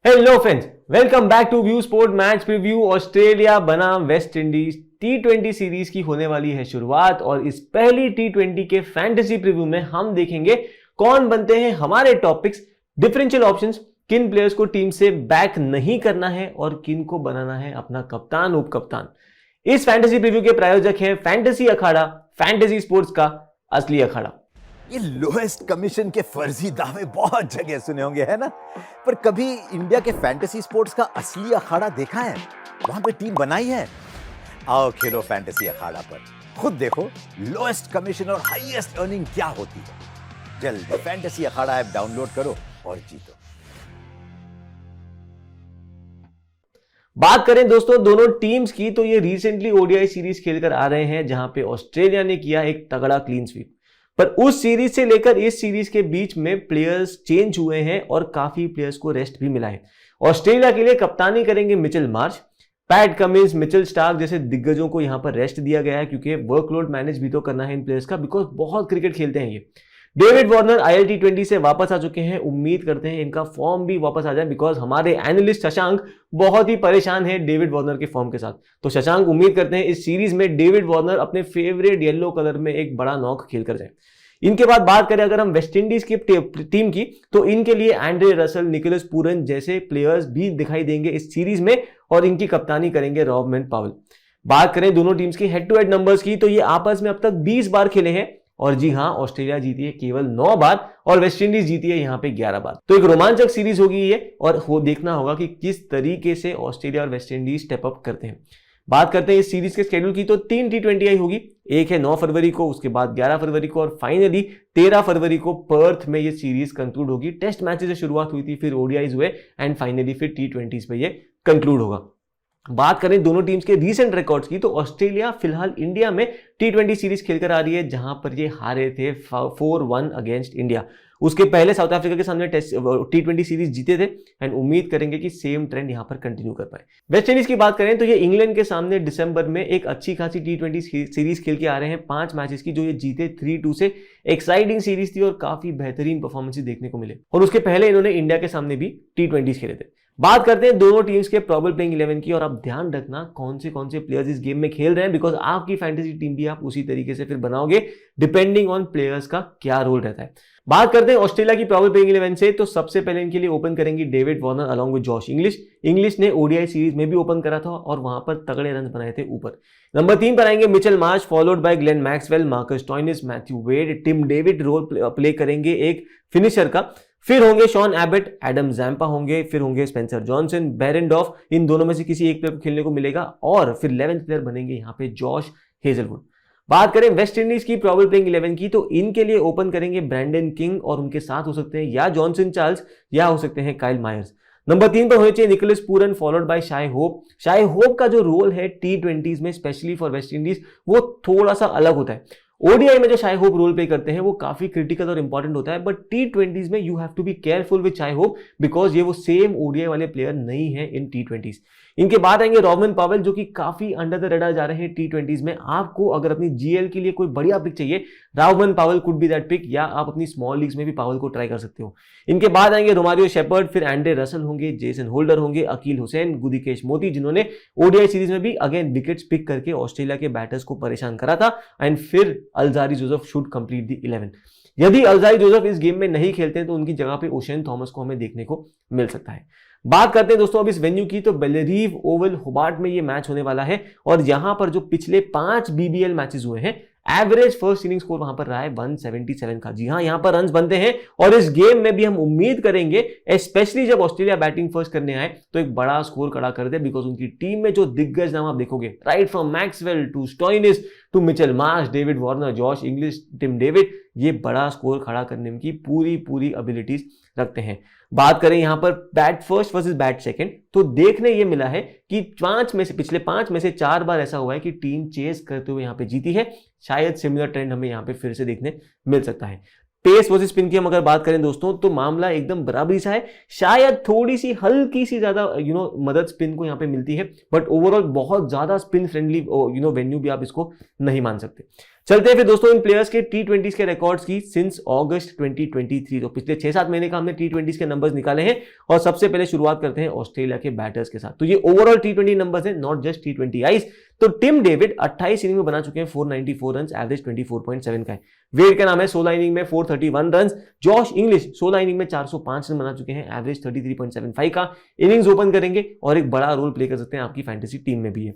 Hello friends, welcome back to view sport match preview. Australia बनाम West Indies टी20 series की होने वाली है शुरुआत और इस पहली टी20 के फैंटेसी प्रीव्यू में हम देखेंगे कौन बनते हैं हमारे टॉप पिक्स, डिफरेंशियल ऑप्शंस, किन प्लेयर्स को टीम से बैक नहीं करना है और किन को बनाना है अपना कप्तान उप कप्तान। इस फैंटेसी प्रीव्यू के प्रायोजक हैं फैंटेसी अखाड़ा, फैंटेसी स्पोर्ट्स का असली अखाड़ा। ये लोएस्ट कमीशन के फर्जी दावे बहुत जगह सुने होंगे, है ना? पर कभी इंडिया के फैंटेसी स्पोर्ट्स का असली अखाड़ा देखा है? वहां पे टीम बनाई है? आओ खेलो फैंटेसी अखाड़ा पर, खुद देखो लोएस्ट कमीशन और हाईएस्ट अर्निंग क्या होती है। जल्दी फैंटेसी अखाड़ा ऐप डाउनलोड करो और जीतो। बात करें दोस्तों दोनों टीम्स की, तो ये रिसेंटली ओडीआई सीरीज खेलकर आ रहे हैं जहां पे ऑस्ट्रेलिया ने किया एक तगड़ा क्लीन स्वीप। पर उस सीरीज से लेकर इस सीरीज के बीच में प्लेयर्स चेंज हुए हैं और काफी प्लेयर्स को रेस्ट भी मिला है। ऑस्ट्रेलिया के लिए कप्तानी करेंगे Mitchell Marsh, PAT Cummins, Mitchell Starc जैसे दिग्गजों को यहां पर रेस्ट दिया गया है क्योंकि वर्कलोड मैनेज भी तो करना है इन प्लेयर्स का, बिकॉज बहुत क्रिकेट खेलते हैं ये। डेविड वार्नर ILT20 से वापस आ चुके हैं, उम्मीद करते हैं इनका फॉर्म भी वापस आ जाए, बिकॉज हमारे एनालिस्ट शशांक बहुत ही परेशान है डेविड वार्नर के फॉर्म के साथ। तो शशांक उम्मीद करते हैं इस सीरीज में डेविड वार्नर अपने फेवरेट येलो कलर में एक बड़ा नॉक खेल कर जाए। इनके बाद बात करें अगर हम वेस्ट इंडीज की टीम की, तो इनके लिए एंड्रे रसल, निकोलस पूरन जैसे प्लेयर्स भी दिखाई देंगे इस सीरीज में और इनकी कप्तानी करेंगे रॉबमैन पावेल। बात करें दोनों टीम्स की हेड टू हेड नंबर्स की, तो ये आपस में अब तक 20 बार खेले हैं और जी हां, ऑस्ट्रेलिया जीती है केवल 9 बार और वेस्ट इंडीज जीती है यहां पे 11 बार। तो एक रोमांचक सीरीज होगी ये और देखना होगा कि किस तरीके से ऑस्ट्रेलिया और वेस्ट इंडीज स्टेप अप करते हैं। बात करते हैं इस सीरीज के शेड्यूल की, तो 3 T20 होगी, एक है 9 फरवरी को, उसके बाद 11 फरवरी को और फाइनली 13 फरवरी को पर्थ में ये सीरीज कंक्लूड होगी। टेस्ट मैचेस से शुरुआत हुई थी, फिर ओडीआईज हुए एंड फाइनली फिर T20 पे ये कंक्लूड होगा। बात करें दोनों टीम्स के रीसेंट रिकॉर्ड्स की, तो ऑस्ट्रेलिया फिलहाल इंडिया में T20 सीरीज खेलकर आ रही है जहां पर ये हारे थे 4-1 अगेंस्ट इंडिया। उसके पहले साउथ अफ्रीका के सामने T20 सीरीज जीते थे एंड उम्मीद करेंगे कि सेम ट्रेंड यहां पर कंटिन्यू कर पाए। वेस्ट इंडीज की बात करें तो ये इंग्लैंड के सामने दिसंबर में एक अच्छी खासी T20 सीरीज खेल के आ रहे हैं 5 मैचेस की, जो ये जीते 3-2 से। एक्साइटिंग सीरीज थी और काफी बेहतरीन परफॉर्मेंस देखने को मिले और उसके पहले इन्होंने इंडिया के सामने भी T20 खेले थे। बात करते हैं दोनों टीम्स के प्रॉबल प्लेइंग 11 की और अब ध्यान रखना कौन से प्लेयर्स इस गेम में खेल रहे हैं, बिकॉज आपकी फैंटेसी टीम भी आप उसी तरीके से फिर बनाओगे डिपेंडिंग ऑन प्लेयर्स का क्या रोल रहता है। बात करते हैं ऑस्ट्रेलिया की प्रॉबल प्लेइंग 11 से, तो सबसे पहले इनके लिए ओपन करेंगे David Warner along with Josh Inglis. English ने ओडीआई सीरीज में भी ओपन करा था और वहां पर तगड़े रन बनाए थे ऊपर। नंबर 3 पर आएंगे Mitchell Marsh, followed by Glenn Maxwell, Marcus Stoinis, Matthew Wade, Tim David role play करेंगे एक फिनिशर का। फिर होंगे शॉन एबट, एडम जैम्पा होंगे, फिर होंगे स्पेंसर जॉनसन, बेरेंडॉफ, इन दोनों में से किसी एक प्लेयर को खेलने को मिलेगा और फिर 11th प्लेयर बनेंगे यहाँ पे जॉश हेजलवुड। बात करें वेस्ट इंडीज की प्रॉबल प्लेइंग 11 की, तो इनके लिए ओपन करेंगे ब्रैंडन किंग और उनके साथ हो सकते हैं या जॉनसन चार्ल्स या हो सकते हैं काइल मायर्स। नंबर 3 पर होने चाहिए Nicholas Pooran, followed by Shai Hope. Shai Hope का जो रोल है T20 में स्पेशली फॉर वेस्ट इंडीज वो थोड़ा सा अलग होता है। ओडीआई में जो शाय होप रोल प्ले करते हैं वो काफी क्रिटिकल और इंपॉर्टेंट होता है, बट T20 में you have to be careful with Shai Hope because ये वो सेम ओडीआई वाले प्लेयर नहीं है इन T20। इनके बाद आएंगे रॉबमैन पावेल, जो कि काफी अंडर द रडार जा रहे हैं T20 में। आपको अगर अपनी जीएल के लिए कोई बढ़िया पिक चाहिए, Rovman Powell could be that pick, या आप अपनी स्मॉल लीग्स में भी पावेल को ट्राई कर सकते हो। इनके बाद आएंगे रोमारियो शेपर्ड, फिर एंड्रे रसल होंगे, जेसन होल्डर होंगे, अकील हुसैन, गुदिकेश मोती, जिन्होंने ओडीआई सीरीज में भी अगेन विकेट्स पिक करके ऑस्ट्रेलिया के बैटर्स को परेशान करा था। एंड फिर Alzarri Joseph should complete the 11। यदि अल्जारी जोसेफ इस गेम में नहीं खेलते हैं तो उनकी जगह पे ओशेन थॉमस को हमें देखने को मिल सकता है। बात करते हैं दोस्तों अब इस वेन्यू की, तो बेलेरीव ओवल होबार्ट में ये मैच होने वाला है और यहां पर जो पिछले 5 BBL मैचेस हुए हैं, एवरेज फर्स्ट इनिंग स्कोर वहां पर रहा है 177 का। जी हां, यहां पर रन्स बनते हैं और इस गेम में भी हम उम्मीद करेंगे, स्पेशली जब ऑस्ट्रेलिया बैटिंग फर्स्ट करने आए, तो एक बड़ा स्कोर खड़ा कर दे, बिकॉज उनकी टीम में जो दिग्गज नाम आप देखोगे, right from Maxwell to Stoinis to Mitchell Marsh, David Warner, Josh Inglis, Tim David, ये बड़ा स्कोर खड़ा करने की पूरी एबिलिटीज रखते हैं। बात करें यहां पर bat first versus bat second, तो देखने ये मिला है कि पिछले 5 में से 4 बार ऐसा हुआ है कि टीम चेस करते हुए यहां पे जीती है। शायद सिमिलर ट्रेंड हमें यहां पे फिर से देखने मिल सकता है। पेस वर्सेस स्पिन की हम अगर बात करें दोस्तों, तो मामला एकदम बराबरी सा है। शायद थोड़ी सी हल्की सी ज्यादा मदद स्पिन को यहां पे मिलती है, बट ओवरऑल बहुत ज्यादा स्पिन फ्रेंडली वेन्यू भी आप इसको नहीं मान सकते। चलते हैं फिर दोस्तों इन प्लेयर्स के टी20 के रिकॉर्ड्स की सिंस अगस्त 2023। तो पिछले 6-7 महीने का हमने टी20 के नंबर्स निकाले हैं और सबसे पहले शुरुआत करते हैं ऑस्ट्रेलिया के बैटर्स के साथ। तो ये ओवरऑल टी20 नंबर्स हैं, नॉट जस्ट टी20 आइज। तो टिम डेविड 28 इनिंग में बना चुके हैं 494 रन, एवरेज 24.7 का है। वेड का नाम है 16 इनिंग में 431 रन। जॉश इंग्लिश 16 इनिंग में 405 रन बना चुके हैं, एवरेज 33.75 का। इनिंग्स ओपन करेंगे और एक बड़ा रोल प्ले कर सकते हैं, आपकी फैंटेसी टीम में भी है।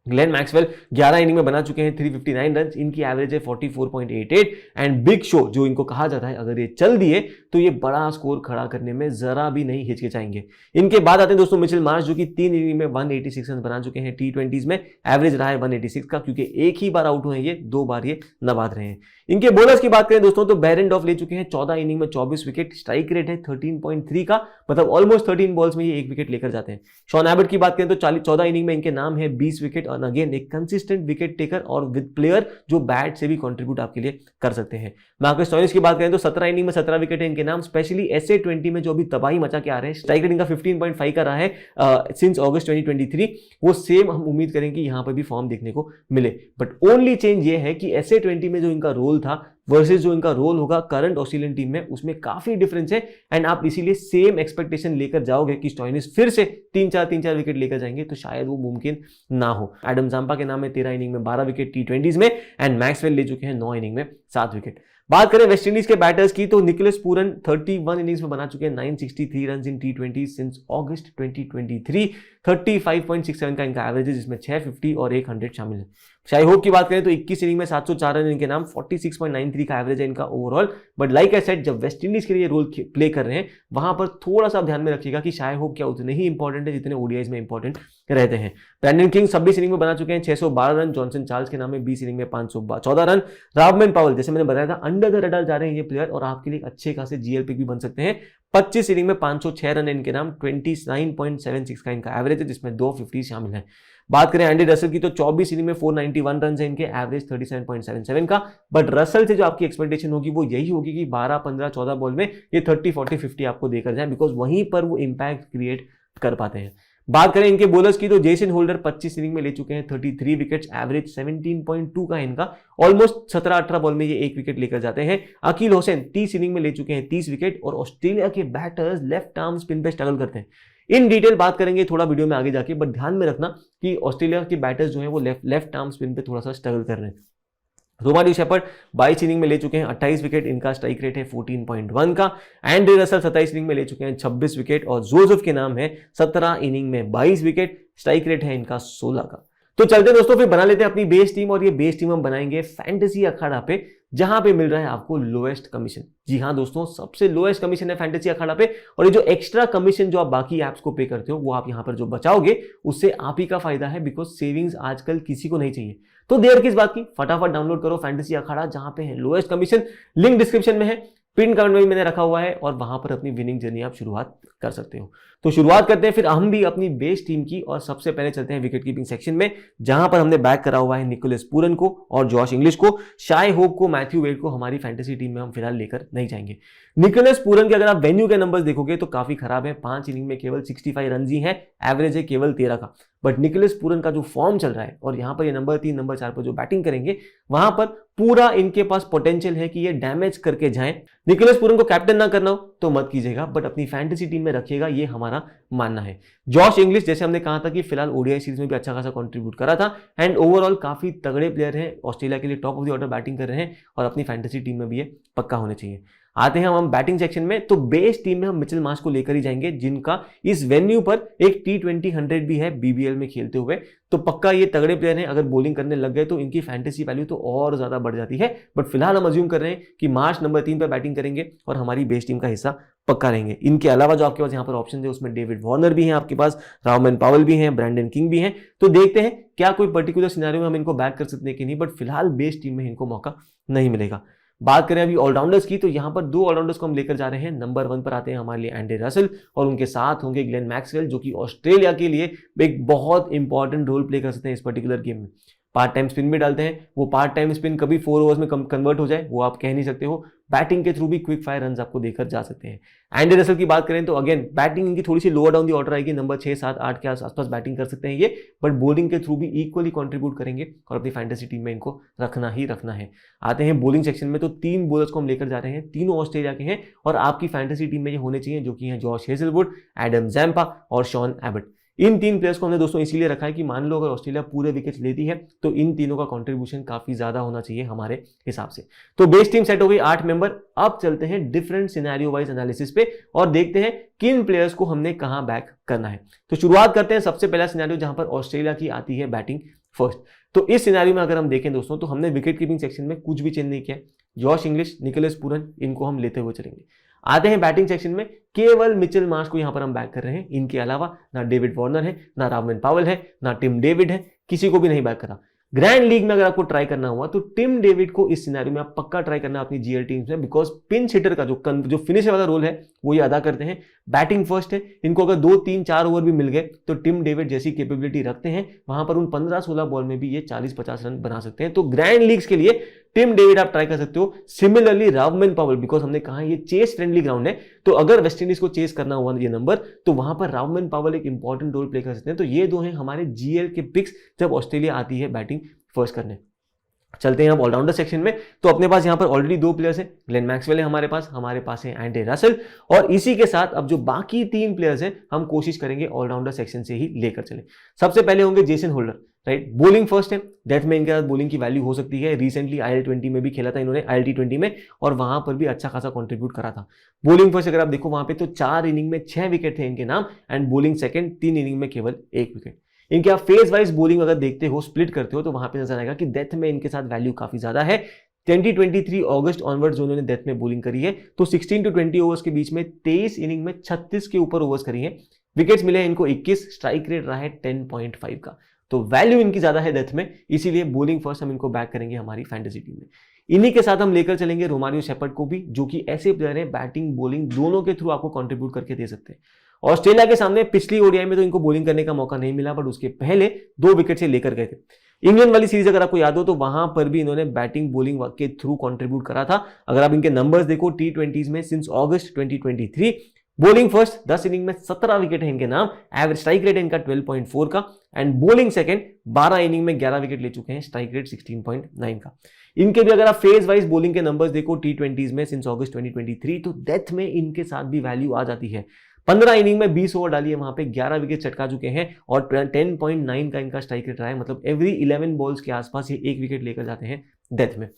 ग्लेन मैक्सवेल 11 इनिंग में बना चुके हैं 359 रन, इनकी एवरेज है 44.88। एंड बिग शो जो इनको कहा जाता है, अगर ये चल दिए तो ये बड़ा स्कोर खड़ा करने में जरा भी नहीं हिचकिचाएंगे। इनके बाद आते हैं दोस्तों मिचेल मार्श, जो कि 3 इनिंग में 186 रन बना चुके हैं टी20 में, एवरेज रहा है 186 का, क्योंकि एक ही बार आउट हुए हैं ये, 2 बार ये नबाद रहे हैं। इनके बॉलर्स की बात करें दोस्तों तो बेरेंडॉफ ले चुके हैं 14 इनिंग में 24 विकेट, स्ट्राइक रेट है 13.3 का, मतलब ऑलमोस्ट 13 बॉल्स में ये 1 विकेट लेकर जाते हैं। शॉन एबट की बात करें तो 14 इनिंग में इनके नाम है 20 विकेट, और अगेन एक कंसिस्टेंट विकेट टेकर और विद प्लेयर जो बैट से भी कंट्रीब्यूट आपके लिए कर सकते हैं। मार्कस स्टोइनिस की बात करें तो 17 इनिंग में 17 विकेट है इनके नाम, स्पेशली SA20 में जो अभी तबाही मचा के आ रहे हैं। स्ट्राइक रेट इनका 15.5 का रहा है सिंस अगस्त 2023। वो सेम हम उम्मीद करें कि यहां पर भी फॉर्म देखने को मिले, बट ओनली चेंज ये है कि SA20 में जो इनका रोल था वर्सेस जो इनका रोल होगा करंट ऑस्ट्रेलियन टीम में, उसमें काफी डिफरेंस है। एंड आप इसीलिए सेम एक्सपेक्टेशन लेकर जाओगे कि स्टोइनिस फिर से 3-4 विकेट लेकर जाएंगे, तो शायद वो मुमकिन ना हो। एडम जाम्पा के नाम है 13 इनिंग में 12 विकेट टी20 में, एंड मैक्सवेल ले चुके हैं 9 इनिंग में 7 विकेट। बात करें वेस्ट इंडीज के बैटर्स की तो निकोलस पूरन 31 इनिंग्स में बना चुके हैं 963 रन इन टी20 सिंस अगस्त 2023, 35.67 का इनका एवरेज है, जिसमें 650 और 100 शामिल है। शाई होप की बात करें तो 21 इनिंग में 704 रन इनके नाम, 46.93 का एवरेज है इनका overall. But like I said, जब वेस्ट इंडीज के लिए रोल प्ले कर रहे हैं वहां पर थोड़ा सा ध्यान में रखिएगा कि शाई होप क्या उतने ही इंपॉर्टेंट है जितने ओडीआईज में इंपॉर्टेंट रहते हैं। ब्रैंडन किंग 26 इनिंग में बना चुके हैं 612 रन, जॉनसन चार्ल्स के नाम में 20 इनिंग में 514 रन। रावमैन पावल, जैसे मैंने बताया था, अंडर द रडार जा रहे हैं ये प्लेयर और आपके लिए अच्छे खासे जीएल पिक भी बन सकते हैं। 25 इनिंग में 506 रन इनके नाम, 29.76 का इनका एवरेज है, जिसमें 250 शामिल है। बात करें एंडी रसल की तो 24 इनिंग में 491 रन है इनके, एवरेज 37.77 का। बट रसल से जो आपकी एक्सपेक्टेशन होगी वो यही होगी कि 12, 15, 14 बॉल में ये 30, 40, 50 आपको देकर जाए, बिकॉज वहीं पर वो इंपैक्ट क्रिएट कर पाते हैं। बात करें इनके बॉलर्स की तो जेसन होल्डर 25 इनिंग में ले चुके हैं 33 विकेट्स, एवरेज 17.2 का इनका, ऑलमोस्ट 17-18 बॉल में ये 1 विकेट लेकर जाते हैं। अकील हुसैन 30 इनिंग में ले चुके हैं 30 विकेट, और ऑस्ट्रेलिया के बैटर्स लेफ्ट आर्म स्पिन पे स्ट्रगल करते हैं। इन डिटेल बात करेंगे थोड़ा वीडियो में आगे जाके, बट ध्यान में रखना कि ऑस्ट्रेलिया के बैटर्स जो हैं वो लेफ्ट आर्म स्पिन पे थोड़ा सा स्ट्रगल कर रहे हैं। रोमारियो शेपर्ड 22 इनिंग में ले चुके हैं 28 विकेट, इनका स्ट्राइक रेट है 14.1 का। एंड्रे रसल 27 इनिंग में ले चुके हैं 26 विकेट, और जोसेफ के नाम है 17 इनिंग में 22 विकेट, स्ट्राइक रेट है इनका 16 का। तो चलते दोस्तों फिर बना लेते हैं अपनी बेस टीम, और ये बेस टीम हम बनाएंगे फैंटेसी अखाड़ा पे, जहां पे मिल रहा है आपको लोएस्ट कमीशन। जी हां दोस्तों, सबसे लोएस्ट कमीशन है फैंटेसी अखाड़ा पे, और ये जो एक्स्ट्रा कमीशन जो आप बाकी ऐप्स को पे करते हो वो आप यहां पर जो बचाओगे उससे आप ही का फायदा है, बिकॉज सेविंग्स आजकल किसी को नहीं चाहिए। तो देर किस बात की, फटाफट डाउनलोड करो फैंटेसी अखाड़ा, जहां पे है लोएस्ट कमीशन। लिंक डिस्क्रिप्शन में है, पिन कमेंट में भी मैंने रखा हुआ है, और वहां पर अपनी विनिंग जर्नी आप शुरुआत कर सकते हो। तो शुरुआत करते हैं फिर हम भी अपनी बेस टीम की, और सबसे पहले चलते हैं विकेट कीपिंग सेक्शन में, जहां पर हमने बैक करा हुआ है निकोलस पूरन को और जॉश इंग्लिश को। शाई होप को, मैथ्यू वेड को हमारी फैंटेसी टीम में हम फिलहाल लेकर नहीं जाएंगे। निकोलस पूरन के अगर आप वेन्यू के नंबर्स देखोगे तो काफी खराब है, 5 इनिंग में केवल 65 रन ही है, एवरेज है केवल 13 का। बट निकोलस पूरन का जो फॉर्म चल रहा है, और यहां पर ये नंबर 3, नंबर 4 पर जो बैटिंग करेंगे, वहां पर पूरा इनके पास पोटेंशियल है कि ये डैमेज करके जाएं। निकोलस पूरन को कैप्टन ना करना हो तो मत कीजिएगा, बट अपनी फैंटेसी टीम में रखिएगा, ये हमारा मानना है। जॉश इंग्लिश, जैसे हमने कहा था कि फिलहाल ओडीआई सीरीज में भी अच्छा खासा कंट्रीब्यूट करा था, एंड ओवरऑल काफी तगड़े प्लेयर हैं, ऑस्ट्रेलिया के लिए top of the order batting कर रहे हैं, और अपनी फैंटेसी टीम में भी ये पक्का होने चाहिए। आते हैं हम बैटिंग सेक्शन में, तो बेस टीम में हम मिचेल मार्श को लेकर ही जाएंगे, जिनका इस वेन्यू पर एक T20 100 भी है बीबीएल में खेलते हुए। तो पक्का ये तगड़े प्लेयर हैं, अगर बॉलिंग करने लग गए तो इनकी फैंटेसी वैल्यू तो और ज्यादा बढ़ जाती है। बट फिलहाल हम अज्यूम कर रहे हैं कि मार्श नंबर 3 पर बैटिंग करेंगे और हमारी बेस टीम का हिस्सा पक्का रहेंगे। इनके अलावा जो आपके पास यहाँ पर ऑप्शन है उसमें डेविड वार्नर भी हैं आपके पास, रावमैन पावल भी हैं, ब्रैंडन किंग भी हैं। तो देखते हैं क्या कोई पर्टिकुलर सिनेरियो में हम इनको बैक कर सकते हैं कि नहीं, बट फिलहाल बेस टीम में इनको मौका नहीं मिलेगा। बात करें अभी ऑलराउंडर्स की, तो यहां पर 2 ऑलराउंडर्स को हम लेकर जा रहे हैं। नंबर 1 पर आते हैं हमारे लिए एंडी रसल, और उनके साथ होंगे ग्लेन मैक्सवेल, जो कि ऑस्ट्रेलिया के लिए एक बहुत इंपॉर्टेंट रोल प्ले कर सकते हैं इस पर्टिकुलर गेम में। पार्ट टाइम स्पिन भी डालते हैं, वो पार्ट टाइम स्पिन कभी 4 ओवर्स में कन्वर्ट हो जाए वो आप कह नहीं सकते हो, बैटिंग के थ्रू भी क्विक फायर रन आपको देकर जा सकते हैं। एंडी रसल की बात करें तो अगेन बैटिंग इनकी थोड़ी सी लोअर डाउन दी ऑर्डर आएगी, नंबर 6, 7, 8 के आसपास बैटिंग कर सकते हैं ये, बट बॉलिंग के थ्रू भी इक्वली कंट्रीब्यूट करेंगे और अपनी फैंटेसी टीम में इनको रखना ही रखना है। आते हैं बॉलिंग सेक्शन में, तो 3 बॉलर्स को हम लेकर जा रहे हैं, तीनों ऑस्ट्रेलिया के हैं और आपकी फैंटेसी टीम में ये होने चाहिए, जो कि हैं जॉश हेजलवुड, एडम जैम्पा और शॉन एबट। इन 3 प्लेयर्स को हमने दोस्तों इसीलिए रखा है कि मान लो अगर ऑस्ट्रेलिया पूरे विकेट लेती है तो इन तीनों का कंट्रीब्यूशन काफी ज्यादा होना चाहिए हमारे हिसाब से। तो बेस टीम सेट हो गई 8 मेंबर। अब चलते हैं डिफरेंट सिनेरियो वाइज एनालिसिस पे और देखते हैं किन प्लेयर्स को हमने कहां बैक करना है। तो शुरुआत करते हैं सबसे पहला सिनेरियो जहां पर ऑस्ट्रेलिया की आती है बैटिंग फर्स्ट। तो इस सिनेरियो में अगर हम देखें दोस्तों तो हमने विकेट कीपिंग सेक्शन में कुछ भी चेंज नहीं किया। जॉश इंग्लिश, निकोलस पूरन, इनको हम लेते हुए चलेंगे। आते हैं बैटिंग सेक्शन में, केवल मिचेल मार्श को यहां पर हम बैक कर रहे हैं। इनके अलावा ना डेविड वार्नर है, ना रावमन पावेल है, ना टिम डेविड है, किसी को भी नहीं बैक करा। ग्रैंड लीग में अगर आपको ट्राई करना हुआ तो टिम डेविड को इस सिनेरियो में आप पक्का ट्राई करना अपनी जीएल टीम्स में, बिकॉज पिंच हिटर का जो फिनिशर वाला रोल है वो ये अदा करते हैं। बैटिंग फर्स्ट है, इनको अगर 2, 3, 4 ओवर भी मिल गए तो टिम डेविड जैसी कैपेबिलिटी रखते हैं, वहां पर उन 15-16 बॉल में भी ये 40-50 रन बना सकते हैं। तो ग्रैंड लीग्स के लिए टिम डेविड आप ट्राई कर सकते हो। सिमिलरली रावमन पावेल, बिकॉज हमने कहा ये चेस फ्रेंडली ग्राउंड है, तो अगर वेस्ट इंडीज को चेस करना हुआ ये नंबर तो वहां पर रावमन पावेल एक इंपॉर्टेंट रोल प्ले कर सकते हैं। तो ये 2 हैं हमारे जीएल के पिक्स जब ऑस्ट्रेलिया आती है बैटिंग फर्स्ट करने। चलते हैं अब ऑलराउंडर सेक्शन में, तो अपने पास यहां पर ऑलरेडी 2 प्लेयर्स हैं। ग्लेन मैक्सवेल है हमारे पास है एंडी रसल, और इसी के साथ अब जो बाकी 3 प्लेयर्स हैं हम कोशिश करेंगे ऑलराउंडर सेक्शन से ही लेकर चले। सबसे पहले होंगे Jason holder, right. Bowling first है, डेथ में इनके साथ बॉलिंग की वैल्यू हो सकती है। रिसेंटली IL-20 में भी खेला था इन्होंने, ILT20 में, और वहां पर भी अच्छा खासा कंट्रीब्यूट करा था। बॉलिंग फर्स्ट अगर आप देखो वहां पे तो 4 इनिंग में 6 विकेट थे इनके नाम, एंड बॉलिंग सेकंड 3 इनिंग में केवल 1 विकेट। इनके आप फेज वाइज बॉलिंग अगर देखते हो, स्प्लिट करते हो, तो वहां पे नजर आएगा कि डेथ में इनके साथ वैल्यू काफी ज्यादा है। 2023 अगस्त ऑनवर्ड जो उन्होंने डेथ में बॉलिंग करी है, तो 16 to 20 ओवर्स के बीच में 23 इनिंग में 36 के ऊपर ओवर्स करी है। विकेट्स मिले हैं इनको 21, स्ट्राइक रेट रहा है 10.5 का। तो वैल्यू इनकी ज्यादा है डेथ में, इसीलिए बॉलिंग फर्स्ट हम इनको बैक करेंगे हमारी फैंटेसी टीम में। इन्हीं के साथ हम लेकर चलेंगे रोमारियो शेपर्ड को भी, जो कि ऐसे प्लेयर हैं बैटिंग बॉलिंग दोनों के थ्रू आपको कंट्रीब्यूट करके दे सकते हैं। ऑस्ट्रेलिया के सामने पिछली ओडीआई में तो इनको बॉलिंग करने का मौका नहीं मिला, बट उसके पहले 2 विकेट से लेकर गए थे। इंग्लैंड वाली सीरीज अगर आपको याद हो तो वहां पर भी इन्होंने बैटिंग बॉलिंग के थ्रू कंट्रीब्यूट करा था। अगर आप इनके नंबर्स देखो T20s में सिंस अगस्त 2023, बॉलिंग फर्स्ट 10 इनिंग में 17 विकेट है इनके नाम, एवरेज स्ट्राइक रेट है इनका 12.4 का, एंड बॉलिंग सेकंड 12 इनिंग में 11 विकेट ले चुके हैं, स्ट्राइक रेट 16.9 का। इनके भी अगर आप फेज वाइज बॉलिंग के नंबर्स देखो T20s में सिंस अगस्त 2023, तो डेथ में इनके साथ भी वैल्यू आ जाती है। 15 इनिंग में 20 ओवर डाली है, वहां पे 11 विकेट चटका चुके हैं और 10.9 का इनका स्ट्राइक रेट रहा है। मतलब एवरी 11 बॉल्स के आसपास ये 1 विकेट लेकर जाते हैं डेथ में।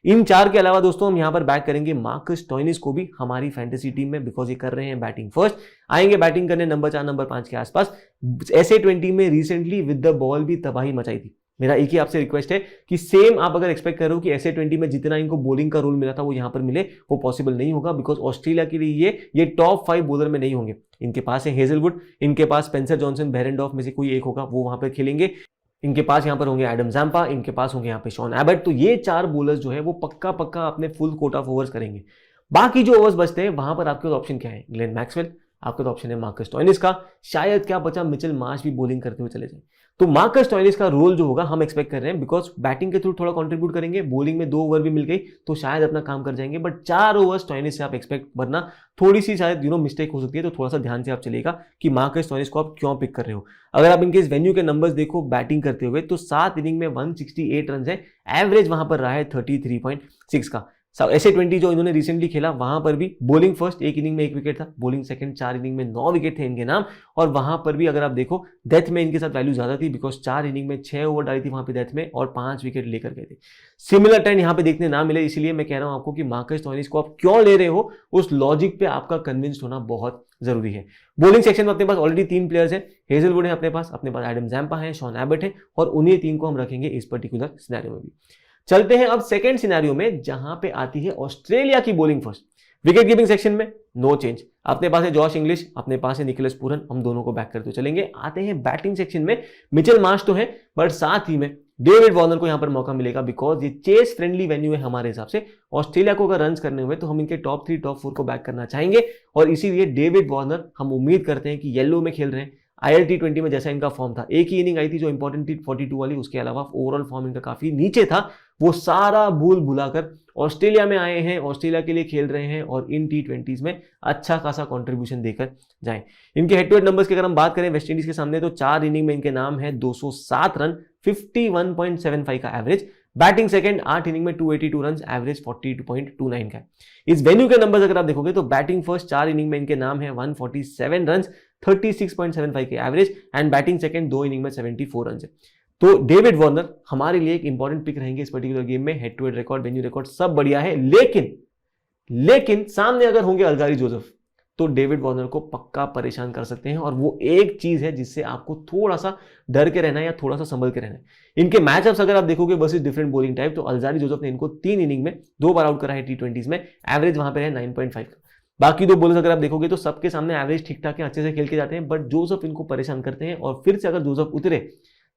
इन 4 के अलावा दोस्तों हम यहां पर बैक करेंगे मार्कस स्टोइनिस को भी हमारी फैंटेसी टीम में, बिकॉज ये कर रहे हैं बैटिंग फर्स्ट, आएंगे बैटिंग करने नंबर 4 नंबर 5 के आसपास। SA-20 में रिसेंटली विद द बॉल भी तबाही मचाई थी। मेरा एक ही आपसे रिक्वेस्ट है कि सेम आप अगर एक्सपेक्ट कर रहे हो कि SA-20 में जितना इनको बॉलिंग का रोल मिला था वो यहां पर मिले, वो पॉसिबल नहीं होगा, बिकॉज ऑस्ट्रेलिया के लिए ये टॉप 5 बॉलर में नहीं होंगे। इनके पास है हेजलवुड, इनके पास स्पेंसर जॉनसन, बेरेंडॉफ में से कोई एक होगा, वो वहां पर खेलेंगे। इनके पास यहां पर होंगे एडम जैम्पा, इनके पास होंगे यहां पे शॉन एबट। तो ये 4 बॉलर्स जो है वो पक्का अपने फुल कोटा ऑफ ओवर्स करेंगे। बाकी जो ओवर्स बचते हैं वहां पर आपके ऑप्शन क्या है? ग्लेन मैक्सवेल, आपका तो ऑप्शन है मार्कस स्टोइनिस का, शायद क्या बचा मिचेल मार्श भी बॉलिंग करते हुए चले जाए। तो मार्कस स्टोइनिस का रोल जो होगा हम एक्सपेक्ट कर रहे हैं, बिकॉज बैटिंग के थ्रू थोड़ा कंट्रीब्यूट करेंगे, बॉलिंग में 2 ओवर भी मिल गई तो शायद अपना काम कर जाएंगे, बट 4 ओवर स्टोइनिस से आप एक्सपेक्ट, वरना थोड़ी सी शायद मिस्टेक हो सकती है। तो थोड़ा सा ध्यान से आप चलेगा कि मार्कस स्टोइनिस को आप क्यों पिक कर रहे हो। अगर आप इनके इस वेन्यू के नंबर्स देखो बैटिंग करते हुए, तो 7 इनिंग में 168 रन है, एवरेज वहां पर रहा है 33.6 का। SA-20 जो इन्होंने रिसेंटली खेला वहां पर भी बॉलिंग फर्स्ट 1 इनिंग में 1 विकेट था, बॉलिंग सेकंड 4 इनिंग में 9 विकेट थे इनके नाम, और वहां पर भी अगर आप देखो डेथ में इनके साथ वैल्यू ज्यादा थी, बिकॉज 4 इनिंग में 6 ओवर डाली थी वहां पे डेथ में और 5 विकेट लेकर गए थे। सिमिलर ट्रेंड यहां पे देखने ना मिले, इसलिए मैं कह रहा हूं आपको कि मार्कस स्टोइनिस को आप क्यों ले रहे हो, उस लॉजिक पे आपका कन्विंस्ड होना बहुत जरूरी है। बॉलिंग सेक्शन में अपने पास ऑलरेडी 3 प्लेयर्स हैं, हेजलवुड है अपने पास एडम जैम्पा है, शॉन एबट है, और उन्हीं 3 को हम रखेंगे इस पर्टिकुलर सिनेरियो में भी। चलते हैं अब सेकंड सिनेरियो में, जहां पे आती है ऑस्ट्रेलिया की bowling first. Wicket keeping section में नो चेंज, अपने पास है जॉश इंग्लिश, अपने पास है निकोलस पूरन, हम दोनों को बैक करते चलेंगे। आते हैं बैटिंग सेक्शन में, मिचेल मार्श तो है, बट साथ ही में डेविड वार्नर को यहां पर मौका मिलेगा, बिकॉज ये चेस फ्रेंडली वेन्यू है हमारे हिसाब से। ऑस्ट्रेलिया को अगर रन्स करने हुए तो हम इनके टॉप 3 टॉप 4 को बैक करना चाहेंगे, और इसीलिए डेविड वार्नर हम उम्मीद करते हैं कि येलो में खेल रहे हैं। ILT20 में जैसा इनका फॉर्म था, एक ही इनिंग आई थी जो इंपॉर्टेंट थी 42 वाली, उसके अलावा ओवरऑल फॉर्म इनका काफी नीचे था, वो सारा भूल भुलाकर ऑस्ट्रेलिया में आए हैं, ऑस्ट्रेलिया के लिए खेल रहे हैं और इन T20s में अच्छा खासा कंट्रीब्यूशन देकर जाएं। इनके हेड टू हेड नंबर्स की अगर हम बात करें वेस्ट इंडीज के सामने तो 4 इनिंग में इनके नाम है 207 रन, 51.75 का एवरेज। बैटिंग सेकंड 8 इनिंग में 282 रन, एवरेज 42.29 का। इस वेन्यू के नंबर्स अगर आप देखोगे तो बैटिंग फर्स्ट 4 इनिंग में इनके नाम है 147 रन, 36.75 के average and batting second 2 inning में 74 रन है। तो डेविड वार्नर हमारे लिए एक इंपॉर्टेंट पिक रहेंगे इस पर्टिकुलर गेम में। Head to head record, venue record सब बढ़िया है, लेकिन सामने अगर होंगे अल्जारी जोसेफ तो डेविड वार्नर को पक्का परेशान कर सकते हैं और वो एक चीज है जिससे आपको थोड़ा सा डर के रहना है या थोड़ा सा संभल के रहना है। इनके मैचअप्स अगर आप देखोगे वर्सेस डिफरेंट बॉलिंग टाइप तो अल्जारी जोसेफ ने इनको 3 इनिंग में 2 बार आउट करा है T20s में, एवरेज वहां पर है 9.5 का। बाकी 2 बॉलर्स अगर आप देखोगे तो सबके सामने एवरेज ठीक ठाक है, अच्छे से खेल के जाते हैं, बट जोसेफ इनको परेशान करते हैं और फिर से अगर जोसेफ उतरे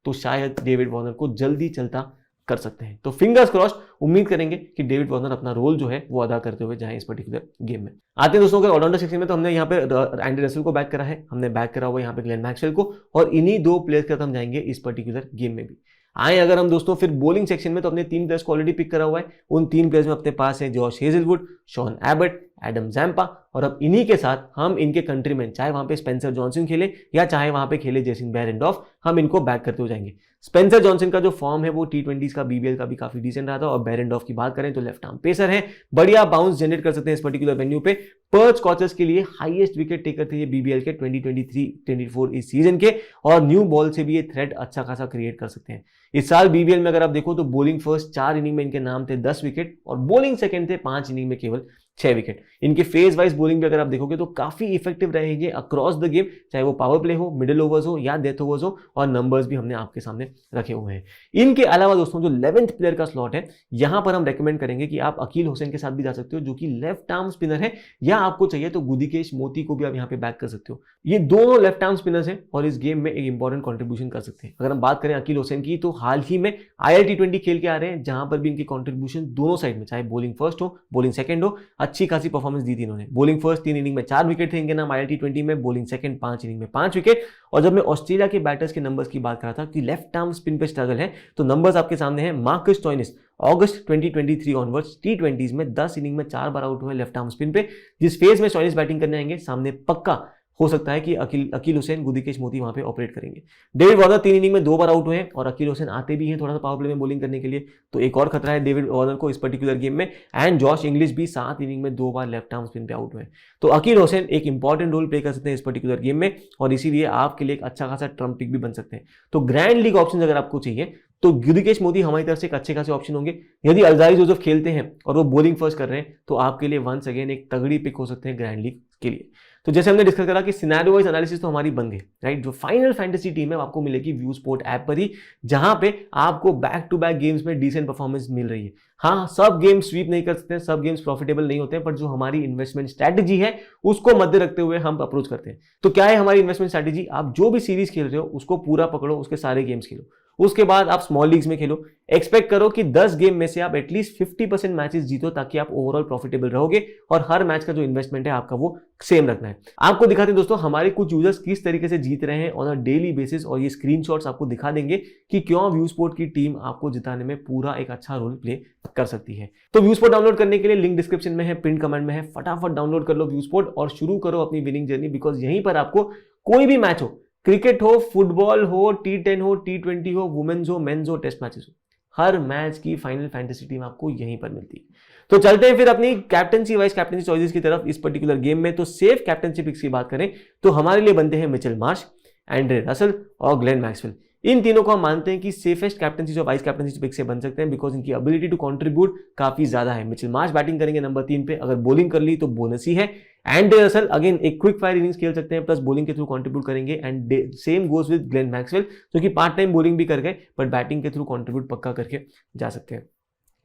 तो शायद डेविड वार्नर को जल्दी चलता कर सकते हैं। तो फिंगर्स क्रॉस्ड, उम्मीद करेंगे कि डेविड वार्नर अपना रोल जो है वो अदा करते हुए जाएं इस पर्टिकुलर गेम में। आते हैं दोस्तों के ऑलराउंडर सेक्शन में, तो हमने यहाँ पे एंडी रसेल को बैक करा है, हमने बैक करा हुआ यहाँ पे ग्लेन मैक्सवेल को, और इन्हीं 2 प्लेयर्स के साथ हम जाएंगे इस पर्टिकुलर गेम में भी। आए अगर हम दोस्तों फिर बॉलिंग सेक्शन में तो अपने 3 प्लेयर्स को ऑलरेडी पिक करा हुआ है। उन 3 प्लेयर्स में अपने पास है Josh Hazlewood, Sean Abbott, Adam Zampa, और अब इन्हीं के साथ हम इनके कंट्रीमैन, चाहे वहां पे स्पेंसर जॉनसन खेले या चाहे वहां पे खेले जेसन बेरेंडॉर्फ, हम इनको बैक करते हुए जाएंगे। स्पेंसर जॉनसन का जो फॉर्म है वो T20s का BBL का भी काफी डिसेंट रहा था, और बेरेंडॉर्फ की बात करें तो लेफ्ट आर्म पेसर है, बढ़िया बाउंस जनरेट कर सकते हैं इस पर्टिकुलर वेन्यू पे। पर्थ स्कॉचर्स के लिए हाईएस्ट विकेट टेकर थे ये BBL के 2023-24 इस सीजन के, और न्यू बॉल से भी ये थ्रेट अच्छा खासा क्रिएट कर सकते हैं। इस साल BBL में अगर आप देखो तो बॉलिंग फर्स्ट 4 इनिंग में इनके नाम थे 10 विकेट और बॉलिंग सेकंड थे 5 इनिंग में केवल 6 विकेट। इनके फेज वाइज बॉलिंग भी अगर आप देखोगे तो काफी इफेक्टिव रहेंगे अक्रॉस द गेम, चाहे वो पावर प्ले हो, मिडिल ओवर्स हो या डेथ ओवर्स हो, और नंबर्स भी हमने आपके सामने रखे हुए हैं। इनके अलावा दोस्तों जो 11th प्लेयर का स्लॉट है, यहां पर हम रेकमेंड करेंगे कि आप अकील हुसैन के साथ भी जा सकते हो जो कि लेफ्ट आर्म स्पिनर है, या आपको चाहिए तो गुदिकेश मोती को भी आप यहां पे बैक कर सकते हो। ये दोनों लेफ्ट आर्म स्पिनर्स हैं और इस गेम में एक इंपॉर्टेंट कंट्रीब्यूशन कर सकते हैं। अगर हम बात करें अकील हुसैन की तो हाल ही में IL T20 खेल के आ रहे हैं, जहां पर भी इनकी कंट्रीब्यूशन दोनों साइड में, चाहे बॉलिंग फर्स्ट हो बॉलिंग सेकंड हो, अच्छी खासी परफॉर्मेंस दी थी इन्होंने। बॉलिंग फर्स्ट 3 इनिंग में 4 विकेट थे इनके नाम IL T20 में, बॉलिंग सेकंड 5 इनिंग में 5 विकेट। और जब मैं ऑस्ट्रेलिया के बैटर्स के नंबर्स की बात कर रहा था कि लेफ्ट आर्म स्पिन पे स्ट्रगल है, तो नंबर्स आपके सामने हैं। मार्कस स्टोइनिस अगस्त 2023 ऑनवर्ड्स T20s में 10 इनिंग में 4 बार आउट हुए लेफ्ट आर्म स्पिन पे। जिस फेज में स्टोइनिस बैटिंग करने आएंगे सामने पक्का हो सकता है कि अकील हुसैन, गुदिकेश मोती वहां पे ऑपरेट करेंगे। डेविड वार्नर 3 इनिंग में 2 बार आउट हुए हैं और अकील हुसैन आते भी हैं थोड़ा सा पावर प्ले में बॉलिंग करने के लिए, तो एक और खतरा है डेविड वार्नर को इस पर्टिकुलर गेम में। एंड जॉश इंग्लिश भी 7 इनिंग में 2 बार लेफ्ट आर्म स्पिन पे आउट हुए, तो अकील हुसैन एक इंपॉर्टेंट रोल प्ले कर सकते हैं इस पर्टिकुलर गेम में, और इसीलिए आपके लिए एक अच्छा खासा ट्रम्प पिक भी बन सकते हैं। तो ग्रैंड लीग ऑप्शन अगर आपको चाहिए तो गुदिकेश मोती हमारी तरफ से एक अच्छे खासे ऑप्शन होंगे। यदि अल्जारी जोसेफ खेलते हैं और वो बॉलिंग फर्स्ट कर रहे हैं तो आपके लिए वंस अगेन एक तगड़ी पिक हो सकते हैं ग्रैंड लीग के लिए। तो जैसे हमने डिस्कस करा कि सिनेरियो वाइज एनालिसिस तो हमारी बन गई, राइट। जो फाइनल फैंटेसी टीम है आपको मिलेगी व्यू स्पोर्ट ऐप पर ही, जहां पे आपको बैक टू बैक गेम्स में डिसेंट परफॉर्मेंस मिल रही है। हाँ, सब गेम्स स्वीप नहीं कर सकते हैं, सब गेम्स प्रॉफिटेबल नहीं होते हैं, पर जो हमारी इन्वेस्टमेंट स्ट्रैटेजी है उसको मध्य रखते हुए हम अप्रोच करते हैं। तो क्या है हमारी इन्वेस्टमेंट स्ट्रैटेजी? आप जो भी सीरीज खेल रहे हो उसको पूरा पकड़ो, उसके सारे गेम्स खेलो, उसके बाद आप स्मॉल लीग्स में खेलो। एक्सपेक्ट करो कि 10 गेम में से आप एटलीस्ट 50% मैचेस जीतो, ताकि आप ओवरऑल प्रॉफिटेबल रहोगे, और हर मैच का जो इन्वेस्टमेंट है आपका वो सेम रखना है। आपको दिखाते हैं दोस्तों हमारे कुछ यूजर्स किस तरीके से जीत रहे हैं ऑन अ डेली बेसिस, और ये स्क्रीनशॉट्स आपको दिखा देंगे कि क्यों व्यू स्पोर्ट की टीम आपको जिताने में पूरा एक अच्छा रोल प्ले कर सकती है। तो व्यू स्पोर्ट डाउनलोड करने के लिए लिंक डिस्क्रिप्शन में है, पिन कमेंट में है, फटाफट डाउनलोड कर लो व्यू स्पोर्ट और शुरू करो अपनी विनिंग जर्नी, बिकॉज यहीं पर आपको कोई भी मैच हो, क्रिकेट हो, फुटबॉल हो, T10 हो, T20 हो, वुमेन्स हो, मेन्स हो, टेस्ट मैचेस हो, हर मैच की फाइनल फैंटेसी टीम आपको यहीं पर मिलती है। तो चलते हैं फिर अपनी कैप्टनसी वाइज कैप्टनसी चॉइसेस की तरफ इस पर्टिकुलर गेम में। तो सेफ कैप्टनसी पिक्स की बात करें तो हमारे लिए बनते हैं मिचेल मार्श, एंड्रे रसल और ग्लेन मैक्सवेल। इन तीनों को हम मानते हैं कि सेफेस्ट कैप्टनसी जो वाइस कैप्टनसी पिक से बन सकते हैं, बिकॉज इनकी एबिलिटी टू कंट्रीब्यूट काफी ज्यादा है। मिचेल मार्श बैटिंग करेंगे नंबर 3 पे, अगर बॉलिंग कर ली तो बोनस ही है। एंड्रे रसल अगेन एक क्विक फायर इनिंग्स खेल सकते हैं, प्लस बॉलिंग के थ्रू कंट्रीब्यूट करेंगे। And same goes with Glenn Maxwell, जो कि पार्ट टाइम बॉलिंग भी कर गए बट बैटिंग के थ्रू कंट्रीब्यूट पक्का करके जा सकते हैं।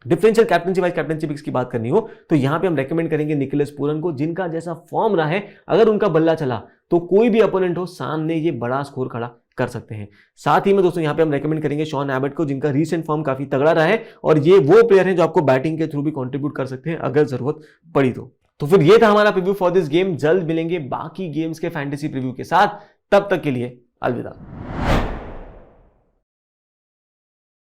Differential captaincy vice captaincy picks की बात करनी हो तो यहां पे हम रेकमेंड करेंगे निकोलस पूरन को, जिनका जैसा फॉर्म रहा है, अगर उनका बल्ला चला तो कोई भी अपोनेंट हो सामने ये बड़ा स्कोर खड़ा कर सकते हैं। साथ ही में दोस्तों यहां पे हम रेकमेंड करेंगे शॉन एबट को, जिनका रीसेंट फॉर्म काफी तगड़ा रहा है, और ये वो प्लेयर है जो आपको बैटिंग के थ्रू भी कंट्रीब्यूट कर सकते हैं अगर जरूरत पड़ी तो फिर ये था हमारा प्रीव्यू फॉर दिस गेम। जल्द मिलेंगे बाकी गेम्स के फैंटेसी प्रीव्यू के साथ, तब तक के लिए अलविदा।